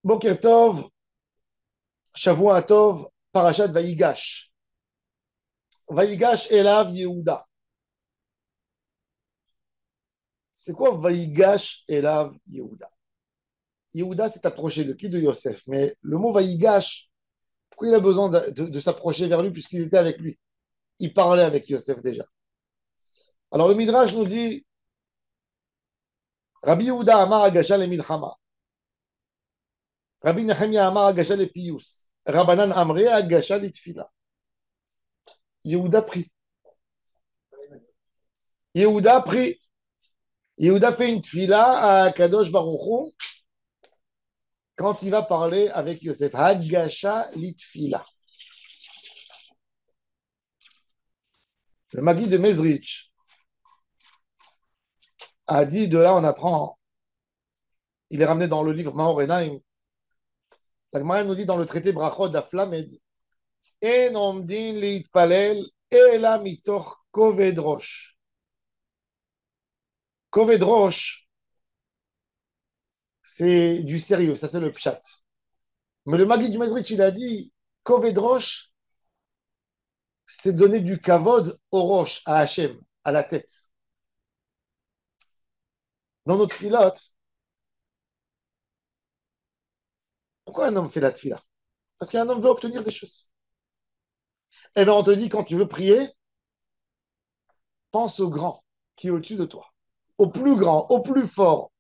Boker Tov, Shavua Tov, Parashat Vayigash. Vayigash Elav Yehuda. C'est quoi Vayigash Elav Yehuda? Yehuda s'est approché de qui? De Yosef. Mais le mot Vayigash, pourquoi il a besoin de s'approcher vers lui puisqu'il était avec lui? Il parlait avec Yosef déjà. Alors le Midrash nous dit Rabbi Yehuda Amar Agasha le Milchama. Rabbi Nehemia Amar Agasha le Piyus. Rabbanan Amre Agasha le Tfila. Yehuda prie. Yehuda prie. Yehuda fait une tfila à Kadosh Baruch Hu quand il va parler avec Yosef. Hagasha litfila. Le Magi de Mezrich a dit, de là on apprend, il est ramené dans le livre Maor Enaim. La Gemara nous dit dans le traité Brachot d'Aflamed, En omdin leitpalel ela mitoch koved rosh. Koved rosh, c'est du sérieux, ça c'est le pshat. Mais le Magi du Mezrich, il a dit, koved rosh, c'est donner du kavod au roche, à Hachem, à la tête. Dans notre filote, pourquoi un homme fait la tfila? Parce qu'un homme veut obtenir des choses. Eh bien, on te dit, quand tu veux prier, pense au grand qui est au-dessus de toi. Au plus grand, au plus fort.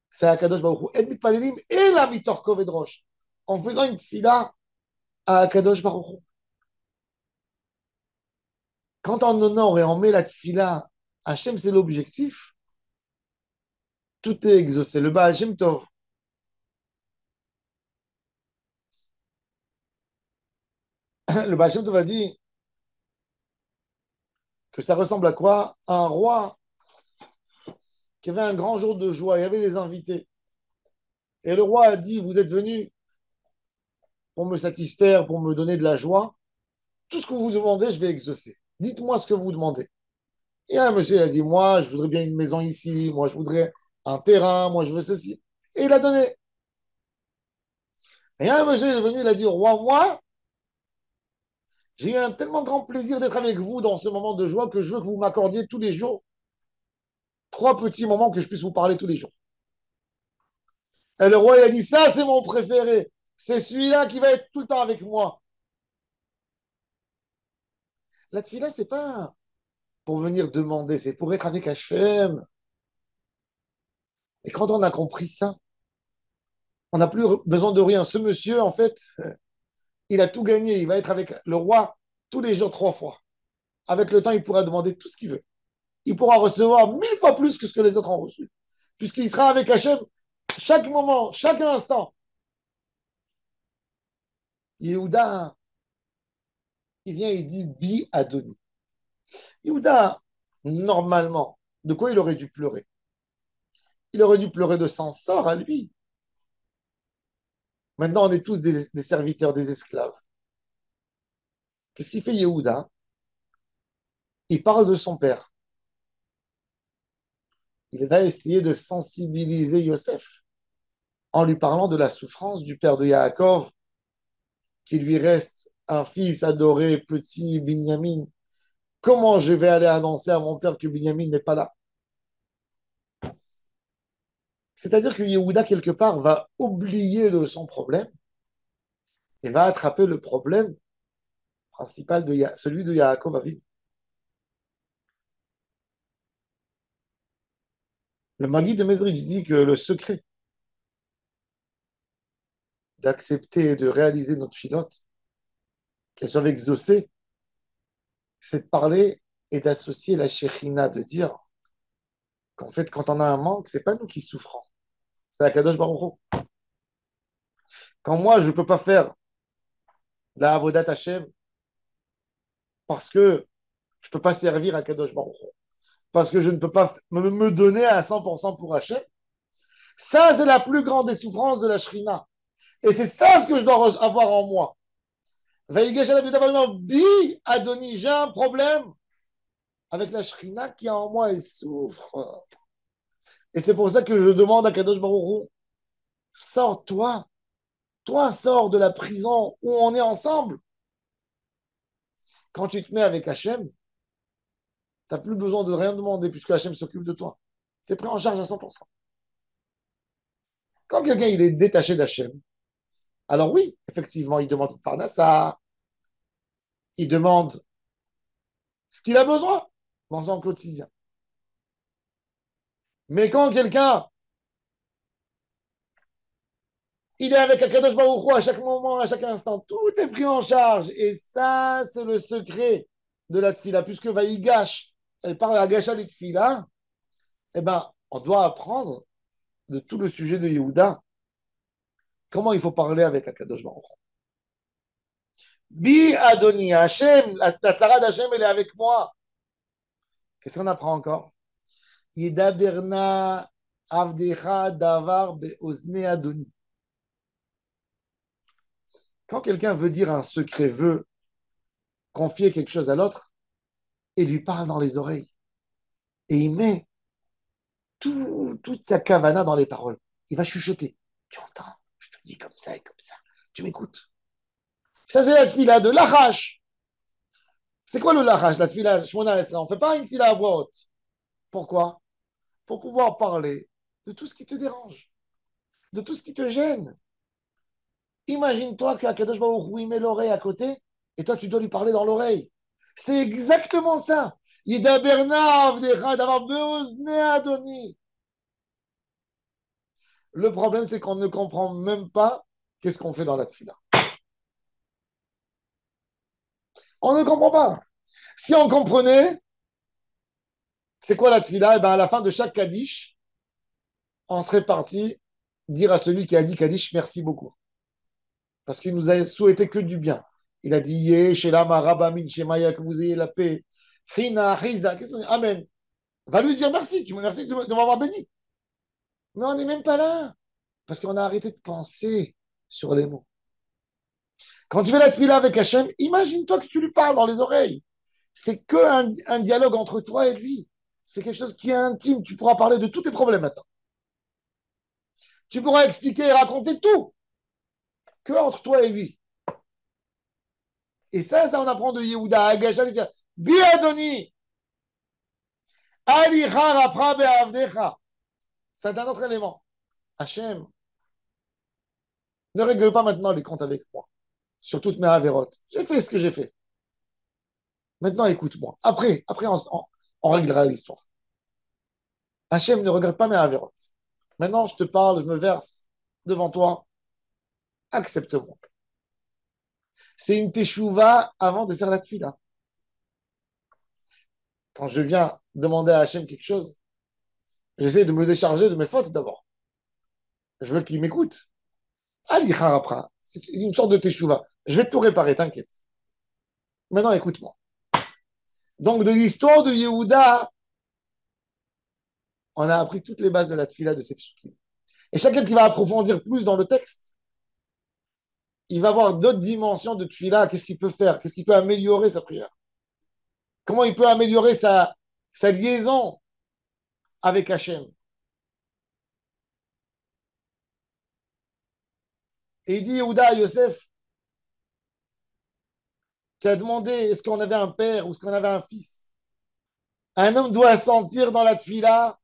C'est Akadosh Baruch Hu. Et mitpalelim et la mitor kovedrosh. En faisant une tfila à Akadosh Baruch Hu. Quand on honore et on met la tfila, Hachem, c'est l'objectif. Tout est exaucé. Le Baal Shem Tov. Le Baal Shem Tov a dit que ça ressemble à quoi? À un roi qui avait un grand jour de joie. Il y avait des invités. Et le roi a dit, vous êtes venus pour me satisfaire, pour me donner de la joie. Tout ce que vous demandez, je vais exaucer. Dites-moi ce que vous demandez. Et un monsieur a dit, moi, je voudrais bien une maison ici, moi, je voudrais un terrain, moi, je veux ceci. Et il a donné. Et un monsieur est venu, il a dit, roi, moi, j'ai eu un tellement grand plaisir d'être avec vous dans ce moment de joie que je veux que vous m'accordiez tous les jours trois petits moments que je puisse vous parler tous les jours. Et le roi, il a dit, ça, c'est mon préféré. C'est celui-là qui va être tout le temps avec moi. La tefila, c'est pas pour venir demander, c'est pour être avec Hachem. Et quand on a compris ça, on n'a plus besoin de rien. Ce monsieur, en fait, il a tout gagné. Il va être avec le roi tous les jours, trois fois. Avec le temps, il pourra demander tout ce qu'il veut. Il pourra recevoir 1000 fois plus que ce que les autres ont reçu. Puisqu'il sera avec Hachem chaque moment, chaque instant. Yehuda, il vient et il dit Bi Adoni. Yehuda, normalement, de quoi il aurait dû pleurer? Il aurait dû pleurer de son sort à lui. Maintenant, on est tous des serviteurs, des esclaves. Qu'est-ce qu'il fait Yehuda? Il parle de son père. Il va essayer de sensibiliser Yosef en lui parlant de la souffrance du père de Yaakov, qui lui reste un fils adoré, petit Binyamin. Comment je vais aller annoncer à mon père que Binyamin n'est pas là? C'est-à-dire que Yehuda, quelque part, va oublier de son problème et va attraper le problème principal de celui de Yaakov Avinu. Le Magid de Mezrich dit que le secret d'accepter et de réaliser notre filote, qu'elle soit exaucée, c'est de parler et d'associer la Shekhinah, de dire qu'en fait, quand on a un manque, c'est pas nous qui souffrons, c'est Akadosh Baruch Hu. Quand moi, je ne peux pas faire la Avodat Hashem parce que je ne peux pas servir Akadosh Baruch Hu, parce que je ne peux pas me donner à 100% pour Hachem, ça, c'est la plus grande des souffrances de la Shrina. Et c'est ça ce que je dois avoir en moi. Bi Adoni, j'ai un problème avec la Shrina qui est en moi, elle souffre. Et c'est pour ça que je demande à Kadosh Baruch Hu Sors-toi. Toi, sors de la prison où on est ensemble. Quand tu te mets avec Hachem, tu n'as plus besoin de rien demander puisque Hachem s'occupe de toi. Tu es pris en charge à 100%. Quand quelqu'un il est détaché d'Hachem, alors oui, effectivement, il demande une parnassa, il demande ce qu'il a besoin dans son quotidien. Mais quand quelqu'un, il est avec Akadosh Baruch Hu à chaque moment, à chaque instant, tout est pris en charge. Et ça, c'est le secret de la tfila. Puisque Vaïgash, elle parle à Gasha de tfila, eh ben, on doit apprendre de tout le sujet de Yehuda, comment il faut parler avec Akadosh Baruch Hu. Bi Adoni, Hachem, la tzara d'Hachem, elle est avec moi. Qu'est-ce qu'on apprend encore? Yedaberna avdecha davar beozne Adoni. Quand quelqu'un veut dire un secret, veut confier quelque chose à l'autre, il lui parle dans les oreilles. Et il met toute sa kavana dans les paroles. Il va chuchoter. Tu entends? Je te dis comme ça et comme ça. Tu m'écoutes. Ça, c'est la fila de l'achash. C'est quoi le lachash, la tfila Shmona Esra? On ne fait pas une fila à voix haute. Pourquoi? Pour pouvoir parler de tout ce qui te dérange, de tout ce qui te gêne. Imagine-toi qu'Akadosh Baruch Hu, il met l'oreille à côté et toi, tu dois lui parler dans l'oreille. C'est exactement ça. Le problème, c'est qu'on ne comprend même pas qu'est-ce qu'on fait dans la tfila. On ne comprend pas. Si on comprenait, c'est quoi la tfila? Et ben à la fin de chaque Kaddish, on serait parti dire à celui qui a dit Kaddish, merci beaucoup. Parce qu'il nous a souhaité que du bien. Il a dit Yé, Shelam, Rabamin, Shemaya, que vous ayez la paix. China, Chizda, Amen. Va lui dire merci, tu me remercies de m'avoir béni. Mais on n'est même pas là. Parce qu'on a arrêté de penser sur les mots. Quand tu fais la tefila avec Hachem, imagine-toi que tu lui parles dans les oreilles. C'est un dialogue entre toi et lui. C'est quelque chose qui est intime. Tu pourras parler de tous tes problèmes maintenant. Tu pourras expliquer et raconter tout que entre toi et lui. Et ça on apprend de Yehuda. Agacha, il dit Biadoni, Alicha rapra be'avdecha. C'est un autre élément. Hachem, ne règle pas maintenant les comptes avec moi sur toutes mes avérotes. J'ai fait ce que j'ai fait. Maintenant, écoute-moi. Après on réglera l'histoire. Hachem ne regrette pas mes avérotes. Maintenant, je te parle, je me verse devant toi. Accepte-moi. C'est une teshuva avant de faire la tfila. Quand je viens demander à Hachem quelque chose, j'essaie de me décharger de mes fautes d'abord. Je veux qu'il m'écoute. Ali Harapra, c'est une sorte de teshuva. Je vais tout réparer, t'inquiète. Maintenant, écoute-moi. Donc, de l'histoire de Yehuda, on a appris toutes les bases de la tfila de ces psukim. Et chacun qui va approfondir plus dans le texte, il va avoir d'autres dimensions de tfila. Qu'est-ce qu'il peut faire? Qu'est-ce qu'il peut améliorer sa prière? Comment il peut améliorer sa liaison avec Hachem? Et il dit Yehuda à Yosef, tu as demandé est-ce qu'on avait un père ou est-ce qu'on avait un fils? Un homme doit sentir dans la tfila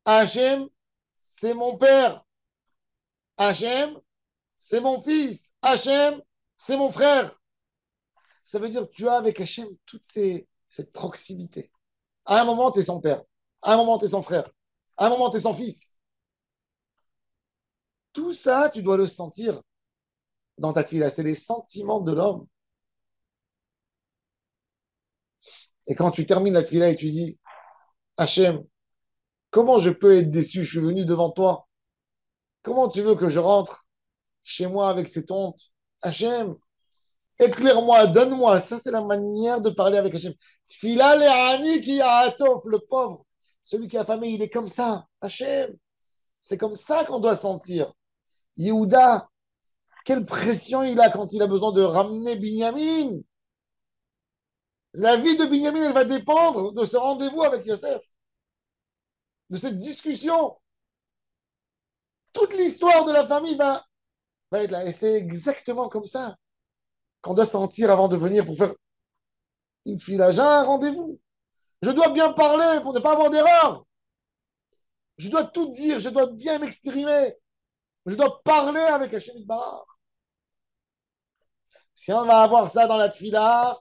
Hachem, c'est mon père. Hachem, c'est mon fils. Hachem, c'est mon frère. Ça veut dire que tu as avec Hachem cette proximité. À un moment, tu es son père. À un moment, tu es son frère. À un moment, tu es son fils. Tout ça, tu dois le sentir dans ta tefila. C'est les sentiments de l'homme. Et quand tu termines la tefila et tu dis, Hachem, comment je peux être déçu? Je suis venu devant toi. Comment tu veux que je rentre chez moi avec cette honte? Hachem, éclaire-moi, donne-moi. Ça, c'est la manière de parler avec Hachem. Tfila le'ani ki ha'atof, le pauvre. Celui qui a affamé, il est comme ça. Hachem, c'est comme ça qu'on doit sentir. Yehuda, quelle pression il a quand il a besoin de ramener Binyamin. La vie de Binyamin, elle va dépendre de ce rendez-vous avec Yosef, de cette discussion. toute l'histoire de la famille va être là. Et c'est exactement comme ça qu'on doit sentir avant de venir pour faire une fila. J'ai un rendez-vous. Je dois bien parler pour ne pas avoir d'erreur. Je dois tout dire, je dois bien m'exprimer. Je dois parler avec Hachem Barach. Si on va avoir ça dans la tfila,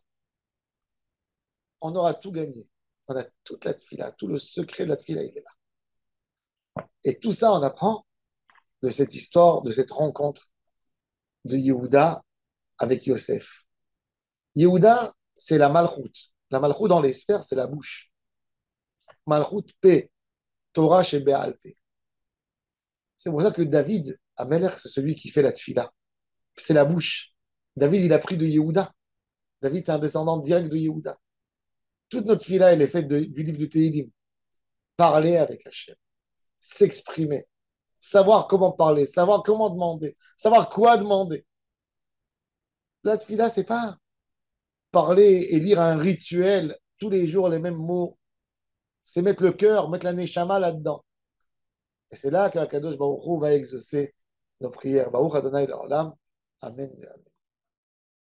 on aura tout gagné. On a toute la tfila, tout le secret de la tfila, il est là. Et tout ça, on apprend de cette histoire, de cette rencontre de Yehuda avec Yosef. Yehuda, c'est la malchoute. La malchoute dans les sphères, c'est la bouche. Malchoute P, Torah chez Béal P. C'est pour ça que David, Amelech, c'est celui qui fait la tfila. C'est la bouche. David, il a pris de Yehuda. David, c'est un descendant direct de Yehuda. Toute notre tfila, elle est faite du livre de Tehillim. Parler avec Hachem, s'exprimer, savoir comment parler, savoir comment demander, savoir quoi demander. La tfila, c'est pas parler et lire un rituel tous les jours les mêmes mots. C'est mettre le cœur, mettre la neshama là-dedans. Et c'est là qu'Akadosh Baruch Hu va exaucer nos prières. Baruch Adonai l'Olam. Amen.